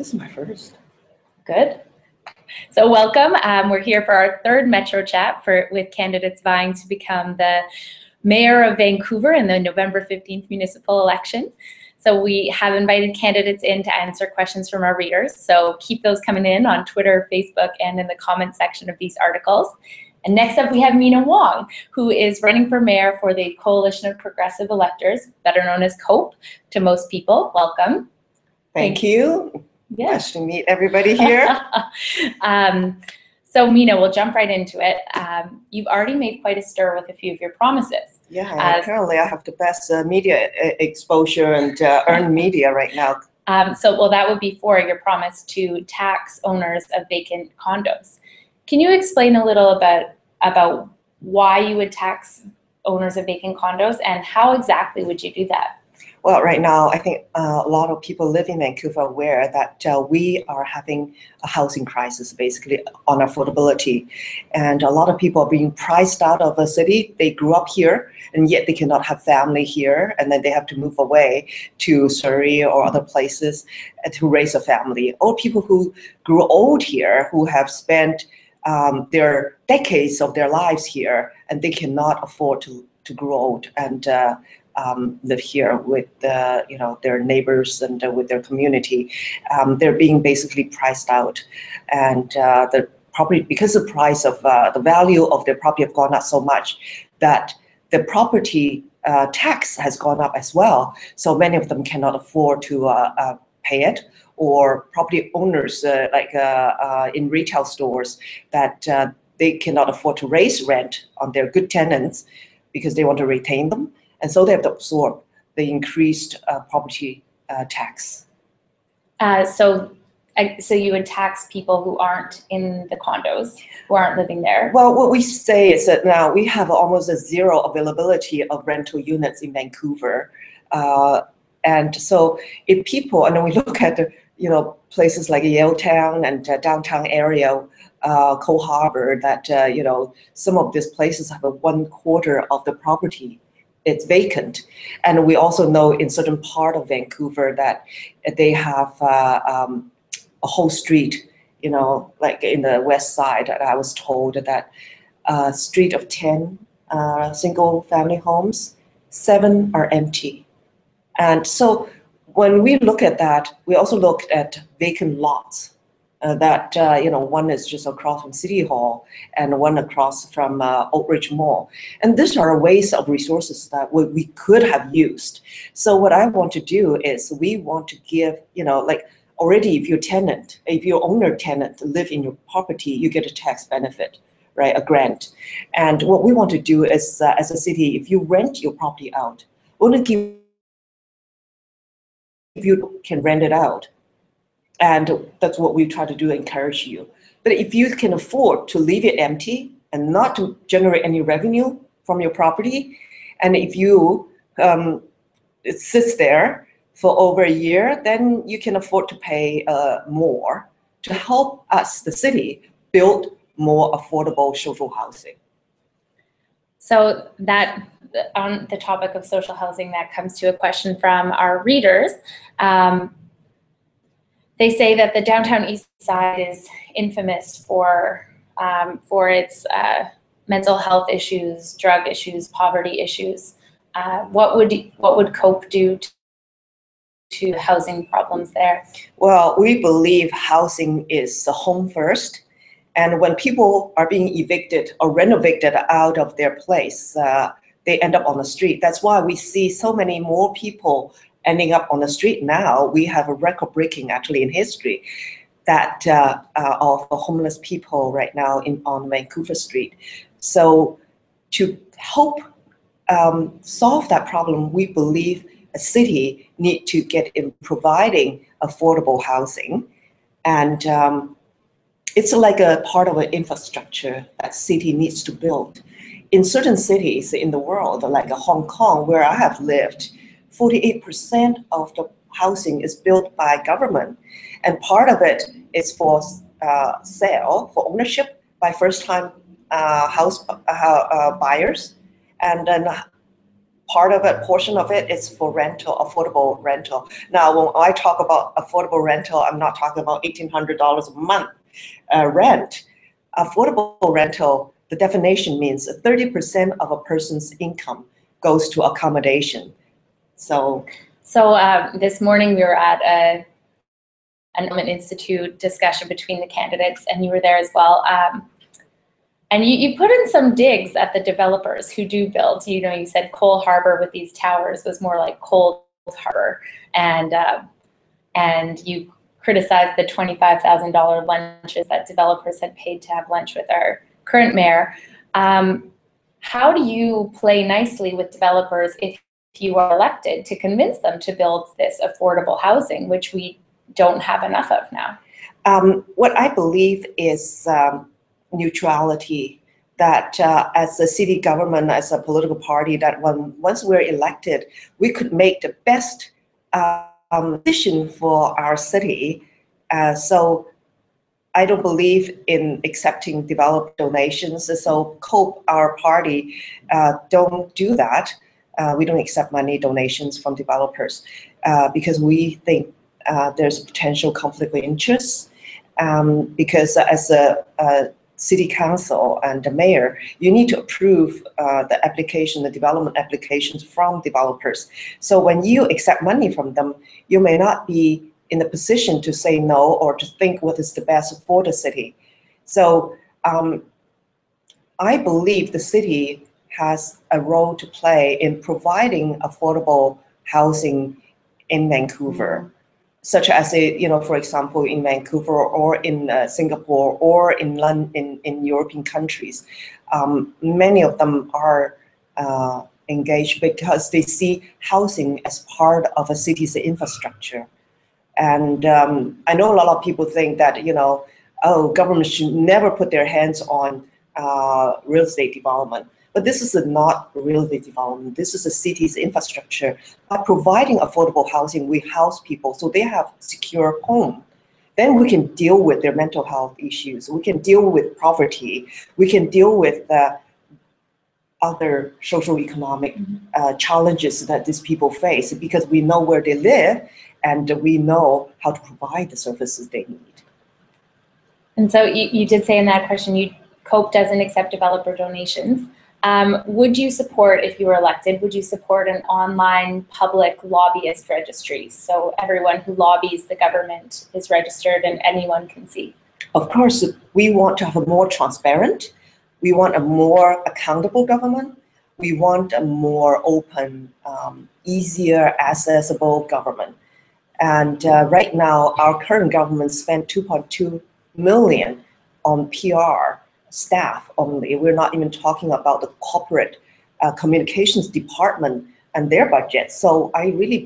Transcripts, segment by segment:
This is my first. Good. So welcome. We're here for our third Metro Chat with candidates vying to become the Mayor of Vancouver in the November 15th municipal election. So we have invited candidates in to answer questions from our readers. So keep those coming in on Twitter, Facebook, and in the comment section of these articles. And next up, we have Meena Wong, who is running for mayor for the Coalition of Progressive Electors, better known as COPE to most people. Welcome. Thank you. Yeah. Nice to meet everybody here. So Meena, we'll jump right into it. You've already made quite a stir with a few of your promises. Yeah, apparently I have the best media exposure and earned media right now. Well, that would be for your promise to tax owners of vacant condos. Can you explain a little about why you would tax owners of vacant condos and how exactly would you do that? Well, right now, I think a lot of people live in Vancouver are aware that we are having a housing crisis, basically, on affordability. And a lot of people are being priced out of the city. They grew up here, and yet they cannot have family here, and then they have to move away to Surrey or other places to raise a family. Or people who grew old here, who have spent their decades of their lives here, and they cannot afford to grow old and live here with their neighbors and with their community. They're being basically priced out, and the property, because the price of the value of their property have gone up so much that the property tax has gone up as well. So many of them cannot afford to pay it, or property owners in retail stores that they cannot afford to raise rent on their good tenants because they want to retain them. And so they have to absorb the increased property tax. So you would tax people who aren't in the condos, who aren't living there? Well, what we say is that now we have almost a zero availability of rental units in Vancouver. And so if people, and then we look at places like Yaletown and downtown area, Cole Harbor, that some of these places have a 1/4 of the property. It's vacant. And we also know in certain part of Vancouver that they have a whole street, like in the west side, I was told that a street of 10 single family homes, 7 are empty. And so when we look at that, we also looked at vacant lots. One is just across from City Hall and one across from Oak Ridge Mall. And these are waste of resources that we could have used. So what I want to do is we want to give, already if your owner tenant live in your property, you get a tax benefit, right, a grant. And what we want to do is, as a city, if you rent your property out, we want to give you can rent it out. And that's what we try to do, encourage you. But if you can afford to leave it empty and not to generate any revenue from your property, and if you it sits there for over a year, then you can afford to pay more to help us, the city, build more affordable social housing. So that, on the topic of social housing, that comes to a question from our readers. They say that the downtown east side is infamous for its mental health issues, drug issues, poverty issues. What would COPE do to housing problems there? Well, we believe housing is the home first, and when people are being evicted or renovated out of their place, they end up on the street. That's why we see so many more people ending up on the street now. We have a record-breaking, actually, in history, that of homeless people right now on Vancouver Street. So to help solve that problem, we believe a city need to get in providing affordable housing. And it's like a part of an infrastructure that city needs to build. In certain cities in the world, like Hong Kong, where I have lived, 48% of the housing is built by government, and part of it is for sale, for ownership by first-time house buyers, and then part of it, portion of it is for rental, affordable rental. Now, when I talk about affordable rental, I'm not talking about $1,800 a month rent. Affordable rental, the definition means 30% of a person's income goes to accommodation. So this morning we were at an Endowment Institute discussion between the candidates, and you were there as well. And you put in some digs at the developers who do build. You know, you said Cole Harbour with these towers was more like Cold Harbour, and you criticized the $25,000 lunches that developers had paid to have lunch with our current mayor. How do you play nicely with developers if you are elected to convince them to build this affordable housing, which we don't have enough of now? What I believe is neutrality, that as a city government, as a political party, that once we're elected, we could make the best decision for our city. So I don't believe in accepting developer donations. So COPE, our party, don't do that. We don't accept money donations from developers because we think there's a potential conflict of interest. Because as a city council and the mayor, you need to approve the development applications from developers. So when you accept money from them, you may not be in a position to say no or to think what is the best for the city. So I believe the city has a role to play in providing affordable housing in Vancouver, such as, for example, in Vancouver or in Singapore or in London, in European countries. Many of them are engaged because they see housing as part of a city's infrastructure. And I know a lot of people think that, government should never put their hands on real estate development. But this is not real estate development. This is a city's infrastructure. By providing affordable housing, we house people so they have secure home. Then we can deal with their mental health issues. We can deal with poverty. We can deal with other social economic challenges that these people face because we know where they live and we know how to provide the services they need. And so you did say in that question, COPE doesn't accept developer donations. Would you support, if you were elected, would you support an online public lobbyist registry? So everyone who lobbies the government is registered and anyone can see. Of course, we want to have a more transparent, we want a more accountable government, we want a more open, easier, accessible government. And right now, our current government spent $2.2 million on PR staff only. We're not even talking about the corporate communications department and their budget. So I really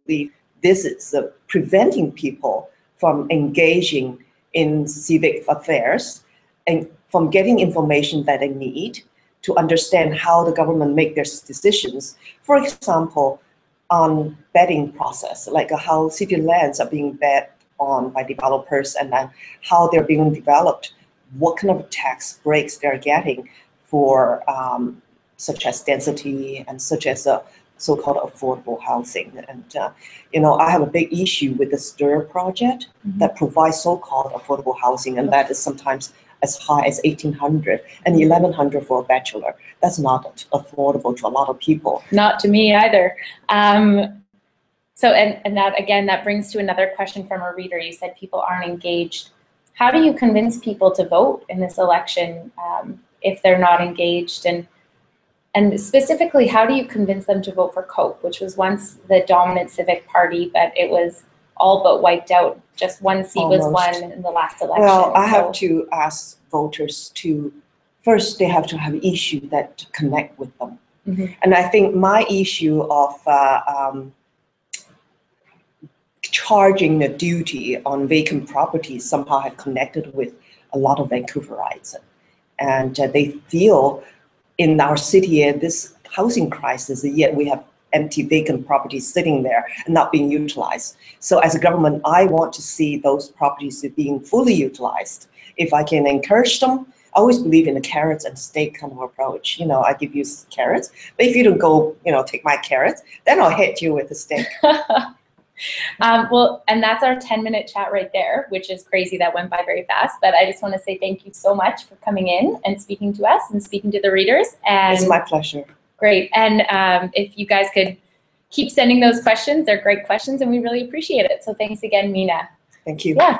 believe this is preventing people from engaging in civic affairs and from getting information that they need to understand how the government make their decisions. For example, on betting process, like how city lands are being bet on by developers and then how they're being developed, what kind of tax breaks they're getting for such as density and such as a so-called affordable housing. And I have a big issue with the STIR project that provides so-called affordable housing, and that is sometimes as high as $1,800 and $1,100 for a bachelor. That's not affordable to a lot of people. Not to me either. So that, again, that brings to another question from a reader. You said people aren't engaged. How do you convince people to vote in this election if they're not engaged? And specifically, how do you convince them to vote for COPE, which was once the dominant civic party, but it was all but wiped out? Just one seat was won in the last election. Well, I have to ask voters to, first, they have to have an issue that connect with them. And I think my issue of charging the duty on vacant properties somehow have connected with a lot of Vancouverites. And they feel in our city, this housing crisis, yet we have empty vacant properties sitting there and not being utilized. So as a government, I want to see those properties being fully utilized. If I can encourage them, always believe in the carrots and stick kind of approach. You know, I give you carrots, but if you don't go, you know, take my carrots, then I'll hit you with a stick. Well, and that's our 10-minute chat right there, which is crazy. That went by very fast. But I just want to say thank you so much for coming in and speaking to us and speaking to the readers. And it's my pleasure. Great. And if you guys could keep sending those questions, they're great questions, and we really appreciate it. So thanks again, Meena. Thank you. Yeah.